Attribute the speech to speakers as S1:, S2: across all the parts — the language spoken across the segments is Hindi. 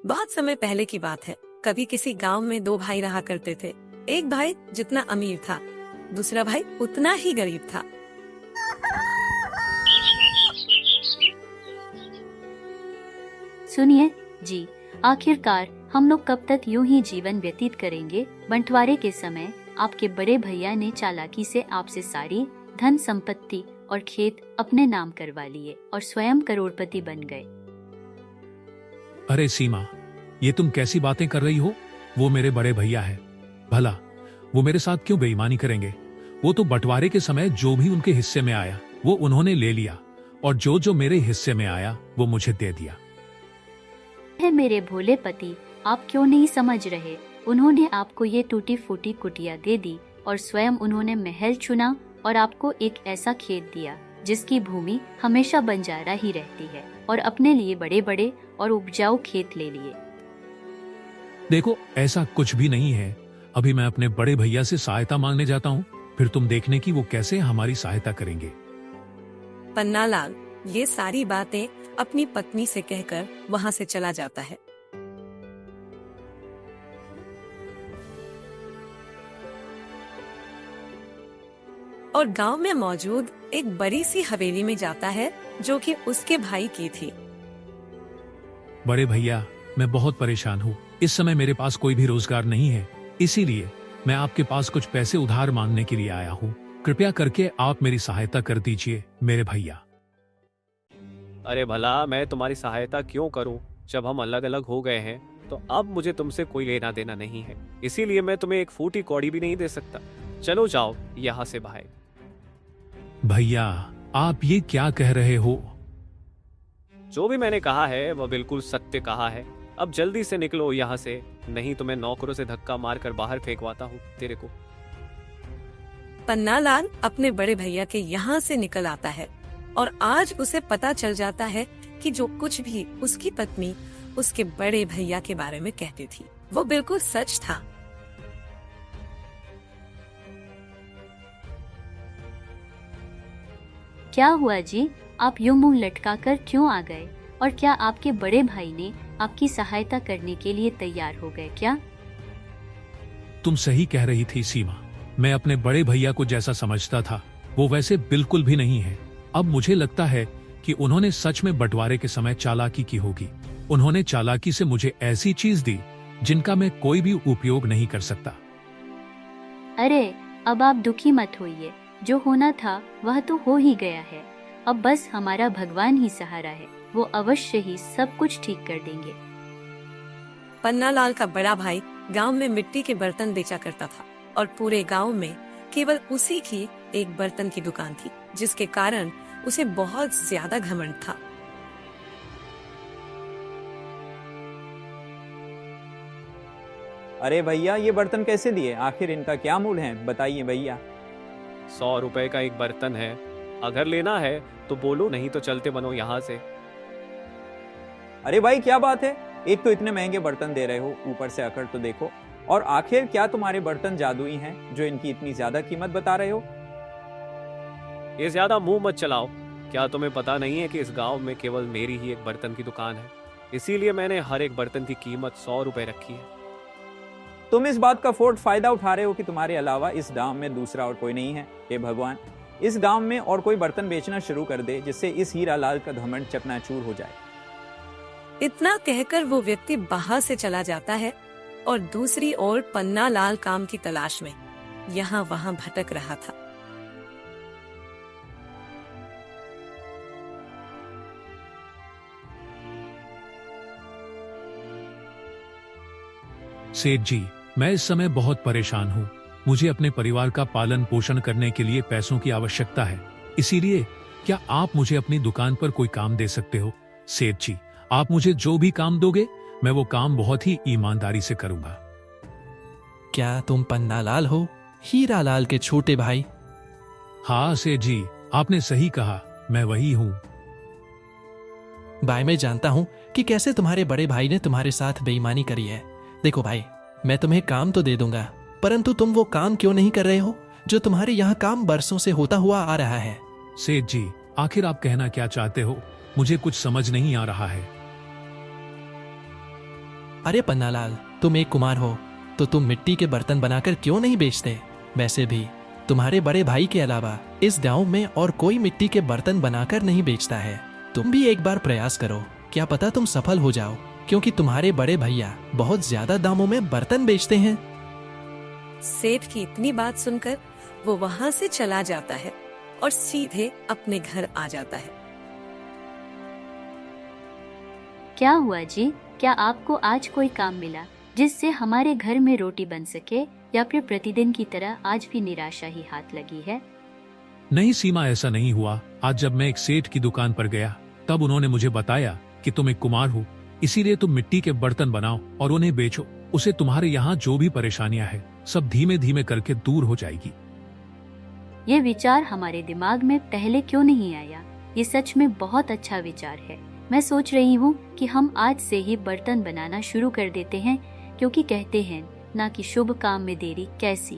S1: बहुत समय पहले की बात है। कभी किसी गांव में दो भाई रहा करते थे। एक भाई जितना अमीर था, दूसरा भाई उतना ही गरीब था।
S2: सुनिए जी, आखिरकार हम लोग कब तक यूं ही जीवन व्यतीत करेंगे? बंटवारे के समय आपके बड़े भैया ने चालाकी से आपसे सारी धन संपत्ति और खेत अपने नाम करवा लिए और स्वयं करोड़पति बन गए।
S3: अरे सीमा, ये तुम कैसी बातें कर रही हो? वो मेरे बड़े भैया है। भला वो मेरे साथ क्यों बेईमानी करेंगे? वो तो बंटवारे के समय जो भी उनके हिस्से में आया वो उन्होंने ले लिया, और जो जो मेरे हिस्से में आया वो मुझे दे दिया।
S2: है मेरे भोले पति, आप क्यों नहीं समझ रहे? उन्होंने आपको ये टूटी फूटी कुटिया दे दी और स्वयं उन्होंने महल चुना और आपको एक ऐसा खेत दिया जिसकी भूमि हमेशा बंजारा ही रहती है, और अपने लिए बड़े बड़े और उपजाऊ खेत ले लिए।
S3: देखो, ऐसा कुछ भी नहीं है। अभी मैं अपने बड़े भैया से सहायता मांगने जाता हूँ, फिर तुम देखने की वो कैसे हमारी सहायता करेंगे।
S1: पन्नालाल ये सारी बातें अपनी पत्नी से कहकर वहां से चला जाता है। और गांव में मौजूद एक बड़ी सी हवेली में जाता है जो कि उसके भाई की थी।
S3: बड़े भैया, मैं बहुत परेशान हूँ। इस समय मेरे पास कोई भी रोजगार नहीं है, इसीलिए मैं आपके पास कुछ पैसे उधार मांगने के लिए आया हूँ। कृपया करके आप मेरी सहायता कर दीजिए मेरे भैया।
S4: अरे भला मैं तुम्हारी सहायता क्यों करूं? जब हम अलग अलग हो गए हैं तो अब मुझे तुमसे कोई लेना देना नहीं है, इसीलिए मैं तुम्हें एक फूटी कौड़ी भी नहीं दे सकता। चलो जाओ यहाँ से बाहर।
S3: भैया, आप ये क्या कह रहे हो?
S4: जो भी मैंने कहा है वह बिल्कुल सत्य कहा है। अब जल्दी से निकलो यहाँ से, नहीं तो मैं नौकरों से धक्का मारकर बाहर फेंकवाता हूँ तेरे को।
S1: पन्नालाल अपने बड़े भैया के यहाँ से निकल आता है और आज उसे पता चल जाता है कि जो कुछ भी उसकी पत्नी उसके बड़े भैया के बारे में कहती थी वो बिल्कुल सच था।
S2: क्या हुआ जी, आप यूं मुंह लटकाकर क्यों आ गए? और क्या आपके बड़े भाई ने आपकी सहायता करने के लिए तैयार हो गए क्या?
S3: तुम सही कह रही थी सीमा। मैं अपने बड़े भैया को जैसा समझता था वो वैसे बिल्कुल भी नहीं है। अब मुझे लगता है कि उन्होंने सच में बंटवारे के समय चालाकी की होगी। उन्होंने चालाकी से मुझे ऐसी चीज दी जिनका मैं कोई भी उपयोग नहीं कर सकता।
S2: अरे अब आप दुखी मत होइए, जो होना था वह तो हो ही गया है। अब बस हमारा भगवान ही सहारा है, वो अवश्य ही सब कुछ ठीक कर देंगे।
S1: पन्नालाल का बड़ा भाई गांव में मिट्टी के बर्तन बेचा करता था और पूरे गांव में केवल उसी की एक बर्तन की दुकान थी, जिसके कारण उसे बहुत ज्यादा घमंड था।
S5: अरे भैया, ये बर्तन कैसे दिए? आखिर इनका क्या मूल्य है, बताइए भैया।
S4: 100 रुपए का एक बर्तन है, अगर लेना है तो बोलो, नहीं तो चलते बनो यहाँ से।
S5: अरे भाई, क्या बात है? एक तो इतने महंगे बर्तन दे रहे हो, ऊपर से अकड़ तो देखो। और आखिर क्या तुम्हारे बर्तन जादुई हैं जो इनकी इतनी ज्यादा कीमत बता रहे हो?
S4: ये ज्यादा मुंह मत चलाओ। क्या तुम्हें पता नहीं है कि इस गांव में केवल मेरी ही एक बर्तन की दुकान है, इसीलिए मैंने हर एक बर्तन की कीमत 100 रुपए रखी है।
S5: तुम इस बात का फोर्ट फायदा उठा रहे हो कि तुम्हारे अलावा इस गांव में दूसरा और कोई नहीं है। हे भगवान, इस गांव में और कोई बर्तन बेचना शुरू कर दे जिससे इस हीरा लाल का घमंड चकनाचूर हो जाए।
S1: इतना कहकर वो व्यक्ति बाहर से चला जाता है और दूसरी ओर पन्नालाल काम की तलाश में यहाँ वहाँ भटक रहा था।
S3: सेठ जी, मैं इस समय बहुत परेशान हूँ। मुझे अपने परिवार का पालन पोषण करने के लिए पैसों की आवश्यकता है, इसीलिए क्या आप मुझे अपनी दुकान पर कोई काम दे सकते हो? सेठ जी, आप मुझे जो भी काम दोगे मैं वो काम बहुत ही ईमानदारी से करूंगा।
S6: क्या तुम पन्नालाल हो, हीरा लाल के छोटे भाई?
S3: हाँ सेठ जी, आपने सही कहा, मैं वही हूँ।
S6: भाई, मैं जानता हूँ कि कैसे तुम्हारे बड़े भाई ने तुम्हारे साथ बेईमानी करी है। देखो भाई, मैं तुम्हें काम तो दे दूंगा, परंतु तुम वो काम क्यों नहीं कर रहे हो जो तुम्हारे यहाँ काम बरसों से होता हुआ आ रहा है?
S3: सेठ जी, आखिर आप कहना क्या चाहते हो? मुझे कुछ समझ नहीं आ रहा है।
S6: अरे पन्नालाल, तुम एक कुमार हो तो तुम मिट्टी के बर्तन बनाकर क्यों नहीं बेचते? वैसे भी तुम्हारे बड़े भाई के अलावा इस गांव में और कोई मिट्टी के बर्तन बनाकर नहीं बेचता है। तुम भी एक बार प्रयास करो, क्या पता तुम सफल हो जाओ, क्योंकि तुम्हारे बड़े भैया बहुत ज्यादा दामों में बर्तन बेचते हैं।
S1: सेठ की इतनी बात सुनकर वो वहाँ से चला जाता है और सीधे अपने घर आ जाता है।
S2: क्या हुआ जी? क्या आपको आज कोई काम मिला जिससे हमारे घर में रोटी बन सके, या फिर प्रतिदिन की तरह आज भी निराशा ही हाथ लगी है?
S3: नहीं सीमा, ऐसा नहीं हुआ। आज जब मैं एक सेठ की दुकान पर गया तब उन्होंने मुझे बताया कि तुम एक कुमार हो, इसीलिए तुम मिट्टी के बर्तन बनाओ और उन्हें बेचो। उसे तुम्हारे यहाँ जो भी परेशानियां हैं सब धीमे धीमे करके दूर हो जाएगी।
S2: ये विचार हमारे दिमाग में पहले क्यों नहीं आया? ये सच में बहुत अच्छा विचार है। मैं सोच रही हूँ कि हम आज से ही बर्तन बनाना शुरू कर देते हैं, क्योंकि कहते हैं ना कि शुभ काम में देरी कैसी।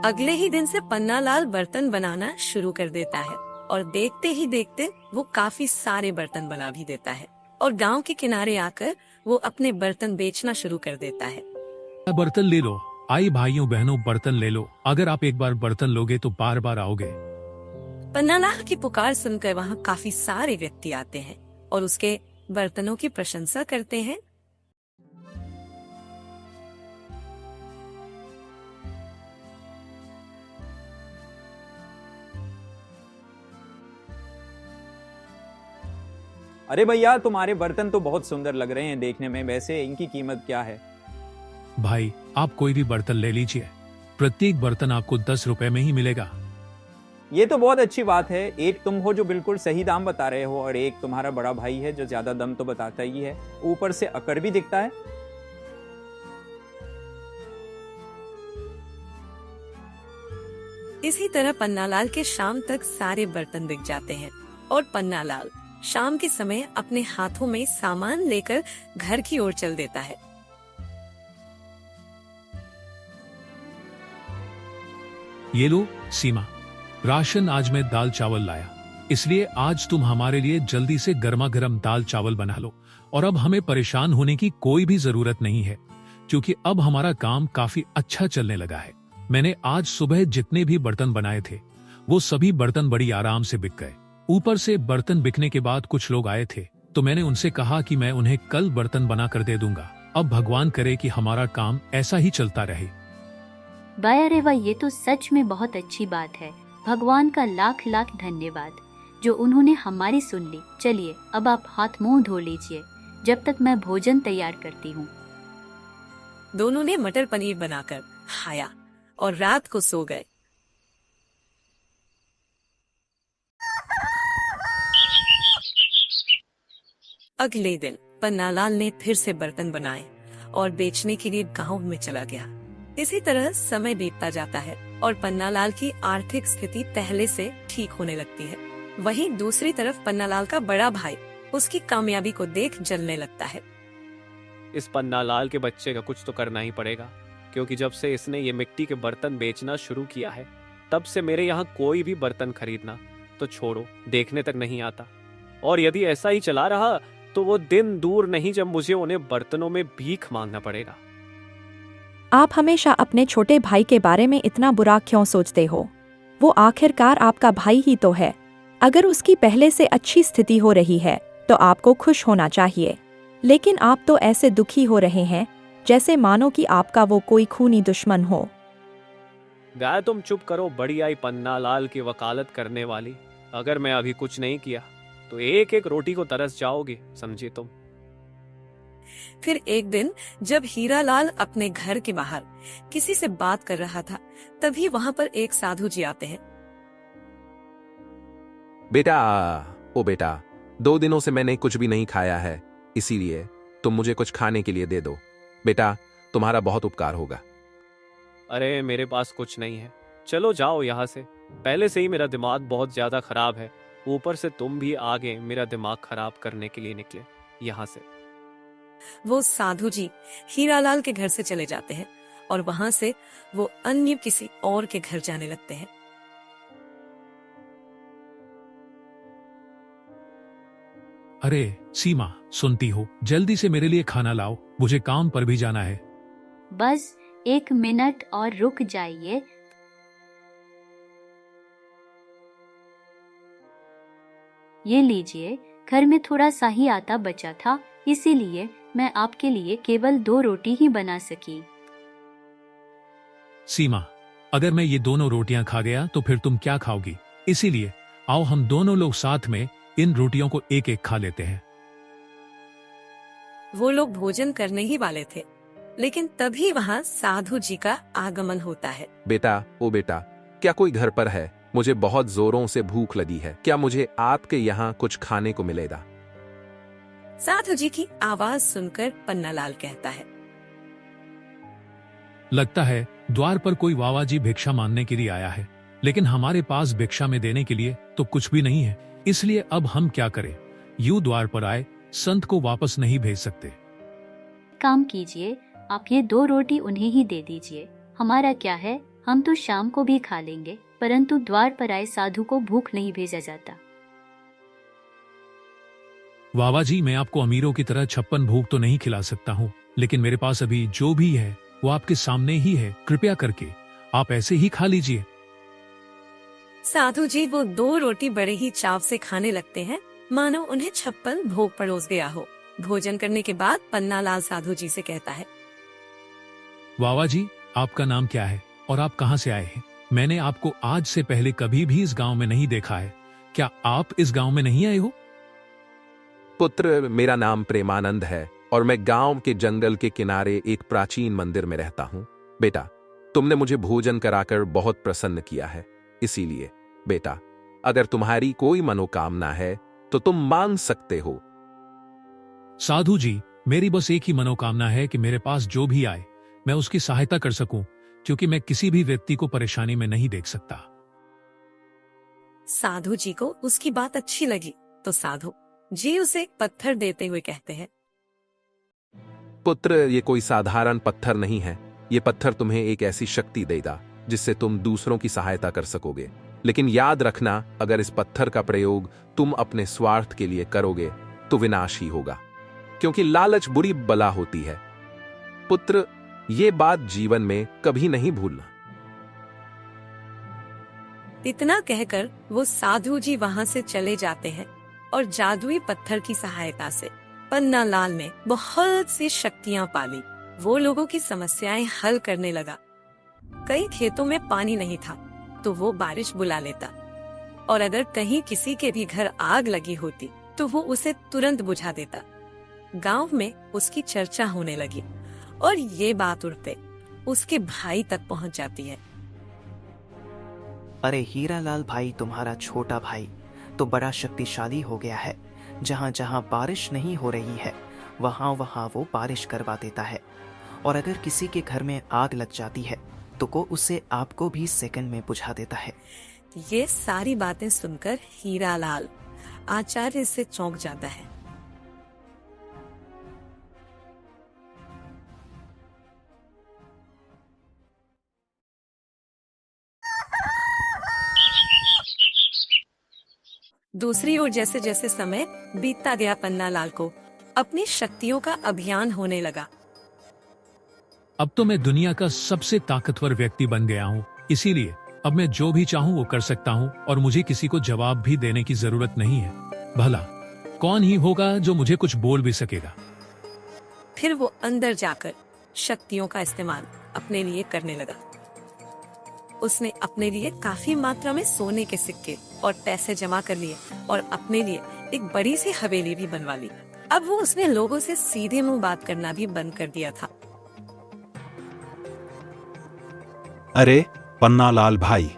S1: अगले ही दिन से पन्नालाल बर्तन बनाना शुरू कर देता है और देखते ही देखते वो काफी सारे बर्तन बना भी देता है और गांव के किनारे आकर वो अपने बर्तन बेचना शुरू कर देता है।
S3: बर्तन ले लो, आई भाइयों बहनों बर्तन ले लो। अगर आप एक बार बर्तन लोगे तो बार बार आओगे।
S1: पन्नालाल की पुकार सुनकर वहाँ काफी सारे व्यक्ति आते हैं और उसके बर्तनों की प्रशंसा करते हैं।
S5: अरे भैया, तुम्हारे बर्तन तो बहुत सुंदर लग रहे हैं देखने में, वैसे इनकी कीमत क्या है?
S3: भाई, आप कोई भी बर्तन ले लीजिए, प्रत्येक बर्तन आपको 10 रुपए में ही मिलेगा।
S5: ये तो बहुत अच्छी बात है। एक तुम हो जो बिल्कुल सही दाम बता रहे हो और एक तुम्हारा बड़ा भाई है जो ज्यादा दम तो बताता ही है, ऊपर से अकड़ भी दिखता है।
S1: इसी तरह पन्नालाल के शाम तक सारे बर्तन बिक जाते हैं और पन्नालाल शाम के समय अपने हाथों में सामान लेकर घर की ओर चल देता है।
S3: ये लो सीमा, राशन आज मैं दाल चावल लाया, इसलिए आज तुम हमारे लिए जल्दी से गर्मा गर्म दाल चावल बना लो। और अब हमें परेशान होने की कोई भी जरूरत नहीं है, क्योंकि अब हमारा काम काफी अच्छा चलने लगा है। मैंने आज सुबह जितने भी बर्तन बनाए थे वो सभी बर्तन बड़ी आराम से बिक गए। ऊपर से बर्तन बिकने के बाद कुछ लोग आए थे तो मैंने उनसे कहा कि मैं उन्हें कल बर्तन बना कर दे दूंगा। अब भगवान करे कि हमारा काम ऐसा ही चलता रहे।
S2: वाह रे वाह, ये तो सच में बहुत अच्छी बात है। भगवान का लाख लाख धन्यवाद जो उन्होंने हमारी सुन ली। चलिए अब आप हाथ मुंह धो लीजिए जब तक मैं भोजन तैयार करती हूँ।
S1: दोनों ने मटर पनीर बनाकर खाया और रात को सो गए। अगले दिन पन्नालाल ने फिर से बर्तन बनाए और बेचने के लिए गांव में चला गया। इसी तरह समय बीतता जाता है और पन्नालाल की आर्थिक स्थिति पहले से ठीक होने लगती है। वहीं दूसरी तरफ पन्नालाल का बड़ा भाई उसकी कामयाबी को देख जलने लगता है।
S4: इस पन्नालाल के बच्चे का कुछ तो करना ही पड़ेगा, क्योंकि जब से इसने ये मिट्टी के बर्तन बेचना शुरू किया है तब से मेरे यहाँ कोई भी बर्तन खरीदना तो छोड़ो, देखने तक नहीं आता। और यदि ऐसा ही चला रहा तो वो दिन दूर नहीं जब मुझे उन्हें बर्तनों में भीख मांगना पड़ेगा।
S7: आप हमेशा अपने छोटे भाई के बारे में इतना बुरा क्यों सोचते हो? वो आखिरकार आपका भाई ही तो है। अगर उसकी पहले से अच्छी स्थिति हो रही है तो आपको खुश होना चाहिए, लेकिन आप तो ऐसे दुखी हो रहे हैं जैसे मानो कि आपका वो कोई खूनी दुश्मन हो।
S4: गाय तुम चुप करो, बड़ी आई पन्नालाल की वकालत करने वाली। अगर मैं अभी कुछ नहीं किया तो एक एक रोटी को तरस जाओगे, समझे तुम।
S1: फिर एक दिन जब हीरालाल अपने घर के बाहर किसी से बात कर रहा था तभी वहाँ पर एक साधु जी आते हैं।
S8: बेटा, ओ बेटा, 2 दिनों से मैंने कुछ भी नहीं खाया है, इसीलिए तुम मुझे कुछ खाने के लिए दे दो। बेटा, तुम्हारा बहुत उपकार होगा।
S4: अरे मेरे पास कुछ नहीं है, चलो जाओ यहाँ से। पहले से ही मेरा दिमाग बहुत ज्यादा खराब है, ऊपर से तुम भी आगे मेरा दिमाग खराब करने के लिए निकले यहाँ से।
S1: वो साधु जी हीरालाल के घर से चले जाते हैं और वहाँ से वो अन्य किसी और के घर जाने लगते हैं।
S3: अरे सीमा, सुनती हो, जल्दी से मेरे लिए खाना लाओ, मुझे काम पर भी जाना है।
S2: बस 1 मिनट और रुक जाइए। ये लीजिए, घर में थोड़ा सा ही आटा बचा था, इसीलिए मैं आपके लिए केवल 2 रोटी ही बना सकी।
S3: सीमा, अगर मैं ये दोनों रोटियां खा गया तो फिर तुम क्या खाओगी? इसीलिए आओ हम दोनों लोग साथ में इन रोटियों को एक एक खा लेते हैं।
S1: वो लोग भोजन करने ही वाले थे, लेकिन तभी वहाँ साधु जी का आगमन होता है।
S8: बेटा, ओ बेटा, क्या कोई घर पर है? मुझे बहुत जोरों से भूख लगी है। क्या मुझे आपके यहाँ कुछ खाने को मिलेगा?
S1: साधु जी की आवाज सुनकर पन्नालाल कहता है,
S3: लगता है द्वार पर कोई वावा जी भिक्षा मांगने के लिए आया है, लेकिन हमारे पास भिक्षा में देने के लिए तो कुछ भी नहीं है, इसलिए अब हम क्या करें? यूं द्वार पर आए संत को वापस नहीं भेज सकते।
S2: काम कीजिए, आप ये 2 रोटी उन्हें ही दे दीजिए। हमारा क्या है, हम तो शाम को भी खा लेंगे, परंतु द्वार पर आए साधु को भूख नहीं भेजा जाता।
S3: वावा जी, मैं आपको अमीरों की तरह 56 भूख तो नहीं खिला सकता हूँ, लेकिन मेरे पास अभी जो भी है वो आपके सामने ही है, कृपया करके आप ऐसे ही खा लीजिए।
S1: साधु जी वो 2 रोटी बड़े ही चाव से खाने लगते हैं, मानो उन्हें 56 भोग परोस गया हो। भोजन करने के बाद पन्नालाल साधु जी से कहता है,
S3: वावा जी, आपका नाम क्या है और आप कहाँ से आए हैं? मैंने आपको आज से पहले कभी भी इस गांव में नहीं देखा है। क्या आप इस गांव में नहीं आए हो?
S8: पुत्र, मेरा नाम प्रेमानंद है और मैं गांव के जंगल के किनारे एक प्राचीन मंदिर में रहता हूं। बेटा, तुमने मुझे भोजन कराकर बहुत प्रसन्न किया है, इसीलिए बेटा, अगर तुम्हारी कोई मनोकामना है तो तुम मांग सकते हो।
S3: साधु जी, मेरी बस एक ही मनोकामना है कि मेरे पास जो भी आए मैं उसकी सहायता कर सकूं, क्योंकि मैं किसी भी व्यक्ति को परेशानी में नहीं देख सकता।
S1: साधु जी को उसकी बात अच्छी लगी तो साधु जी उसे एक पत्थर देते हुए कहते हैं,
S8: पुत्र, ये कोई साधारण पत्थर नहीं है। ये पत्थर तुम्हें एक ऐसी शक्ति देगा जिससे तुम दूसरों की सहायता कर सकोगे। लेकिन याद रखना, अगर इस पत्थर का प्रयोग तुम अपने स्वार्थ के लिए करोगे तो विनाश ही होगा, क्योंकि लालच बुरी बला होती है। पुत्र, ये बात जीवन में कभी नहीं भूलना।
S1: इतना कहकर वो साधु जी वहाँ से चले जाते हैं और जादुई पत्थर की सहायता से पन्नालाल ने बहुत सी शक्तियाँ पाली। वो लोगों की समस्याएं हल करने लगा। कई खेतों में पानी नहीं था तो वो बारिश बुला लेता, और अगर कहीं किसी के भी घर आग लगी होती तो वो उसे तुरंत बुझा देता। गांव में उसकी चर्चा होने लगी और ये बात उड़ते उसके भाई तक पहुंच जाती है।
S9: अरे हीरालाल भाई, तुम्हारा छोटा भाई तो बड़ा शक्तिशाली हो गया है। जहाँ जहाँ बारिश नहीं हो रही है वहाँ वहाँ वो बारिश करवा देता है, और अगर किसी के घर में आग लग जाती है तो वो उसे आपको भी सेकंड में बुझा देता है।
S1: ये सारी बातें सुनकर हीरालाल आचार्य से चौंक जाता है। दूसरी ओर जैसे जैसे समय बीतता गया, पन्नालाल को अपनी शक्तियों का अभियान होने लगा।
S3: अब तो मैं दुनिया का सबसे ताकतवर व्यक्ति बन गया हूँ, इसीलिए अब मैं जो भी चाहूँ वो कर सकता हूँ और मुझे किसी को जवाब भी देने की जरूरत नहीं है। भला कौन ही होगा जो मुझे कुछ बोल भी सकेगा।
S1: फिर वो अंदर जाकर शक्तियों का इस्तेमाल अपने लिए करने लगा। उसने अपने लिए काफी मात्रा में सोने के सिक्के और पैसे जमा कर लिए और अपने लिए एक बड़ी सी हवेली भी बनवा ली। अब वो उसने लोगों से सीधे मुंह बात करना भी बंद कर दिया था।
S10: अरे पन्नालाल भाई,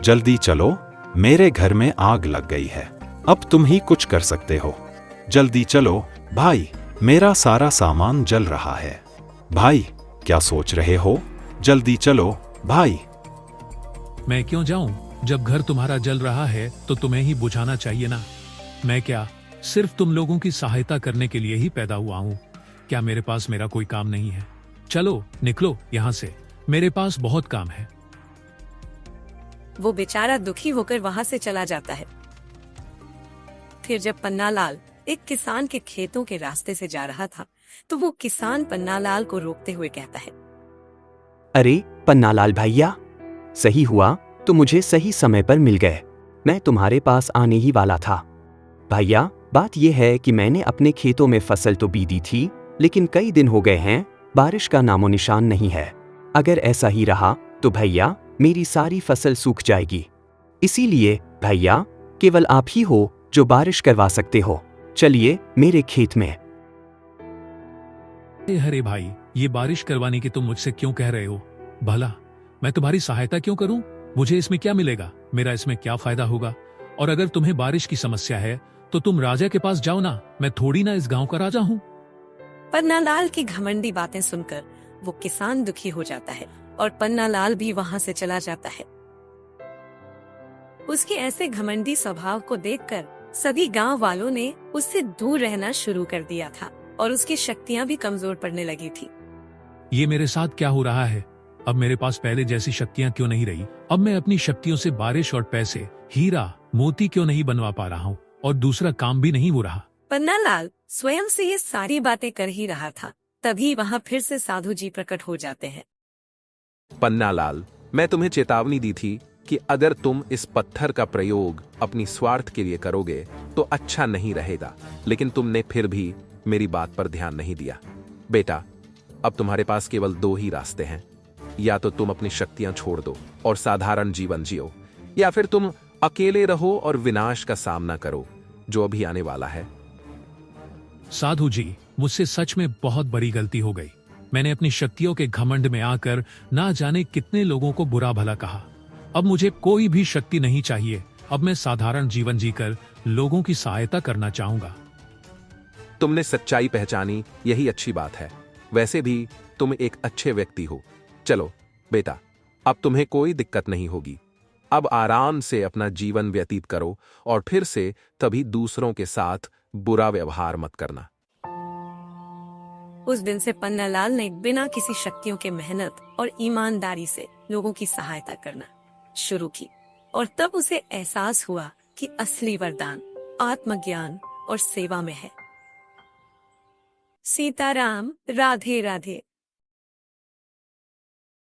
S10: जल्दी चलो, मेरे घर में आग लग गई है। अब तुम ही कुछ कर सकते हो। जल्दी चलो भाई, मेरा सारा सामान जल रहा है। भाई, क्या सोच रहे हो? जल्दी चलो भाई।
S3: मैं क्यों जाऊं? जब घर तुम्हारा जल रहा है तो तुम्हें ही बुझाना चाहिए ना। मैं क्या सिर्फ तुम लोगों की सहायता करने के लिए ही पैदा हुआ हूँ? क्या मेरे पास मेरा कोई काम नहीं है? चलो निकलो यहाँ से, मेरे पास बहुत काम है।
S1: वो बेचारा दुखी होकर वहाँ से चला जाता है। फिर जब पन्नालाल एक किसान के खेतों के रास्ते से जा रहा था तो वो किसान पन्नालाल को रोकते हुए कहता है,
S11: अरे पन्नालाल भैया, सही हुआ तो मुझे सही समय पर मिल गए। मैं तुम्हारे पास आने ही वाला था। भैया, बात यह है कि मैंने अपने खेतों में फसल तो बी दी थी, लेकिन कई दिन हो गए हैं, बारिश का नामो निशान नहीं है। अगर ऐसा ही रहा तो भैया मेरी सारी फसल सूख जाएगी। इसीलिए भैया केवल आप ही हो जो बारिश करवा सकते हो। चलिए मेरे खेत में।
S3: अरे भाई, ये बारिश करवाने की तुम मुझसे क्यों कह रहे हो? भला मैं तुम्हारी सहायता क्यों करूं? मुझे इसमें क्या मिलेगा? मेरा इसमें क्या फायदा होगा? और अगर तुम्हें बारिश की समस्या है तो तुम राजा के पास जाओ ना, मैं थोड़ी ना इस गांव का राजा हूँ।
S1: पन्नालाल की घमंडी बातें सुनकर वो किसान दुखी हो जाता है और पन्नालाल भी वहाँ से चला जाता है। उसके ऐसे घमंडी स्वभाव को देखकर सभी गांव वालों ने उससे दूर रहना शुरू कर दिया था और उसकी शक्तियाँ भी कमजोर पड़ने लगी थी।
S3: ये मेरे साथ क्या हो रहा है? अब मेरे पास पहले जैसी शक्तियां क्यों नहीं रही? अब मैं अपनी शक्तियों से बारिश और पैसे, हीरा मोती क्यों नहीं बनवा पा रहा हूँ? और दूसरा काम भी नहीं हो रहा।
S1: पन्नालाल स्वयं से ये सारी बातें कर ही रहा था, तभी वहाँ फिर से साधु जी प्रकट हो जाते हैं।
S8: पन्नालाल, मैं तुम्हें चेतावनी दी थी कि अगर तुम इस पत्थर का प्रयोग अपनी स्वार्थ के लिए करोगे तो अच्छा नहीं रहेगा, लेकिन तुमने फिर भी मेरी बात पर ध्यान नहीं दिया। बेटा, अब तुम्हारे पास केवल दो ही रास्ते हैं। या तो तुम अपनी शक्तियां छोड़ दो और साधारण जीवन जियो, या फिर तुम अकेले रहो और विनाश का सामना करो जो अभी आने वाला है।
S3: साधु जी, मुझसे सच में बहुत बड़ी गलती हो गई। मैंने अपनी शक्तियों के घमंड में आकर ना जाने कितने लोगों को बुरा भला कहा। अब मुझे कोई भी शक्ति नहीं चाहिए। अब मैं साधारण जीवन जीकर लोगों की सहायता करना चाहूंगा।
S8: तुमने सच्चाई पहचानी, यही अच्छी बात है। वैसे भी तुम एक अच्छे व्यक्ति हो। चलो बेटा, अब तुम्हें कोई दिक्कत नहीं होगी। अब आराम से अपना जीवन व्यतीत करो और फिर से तभी दूसरों के साथ बुरा व्यवहार मत करना।
S1: उस दिन से पन्नालाल ने बिना किसी शक्तियों के मेहनत और ईमानदारी से लोगों की सहायता करना शुरू की और तब उसे एहसास हुआ कि असली वरदान आत्मज्ञान और सेवा में है। सीताराम, राधे राधे।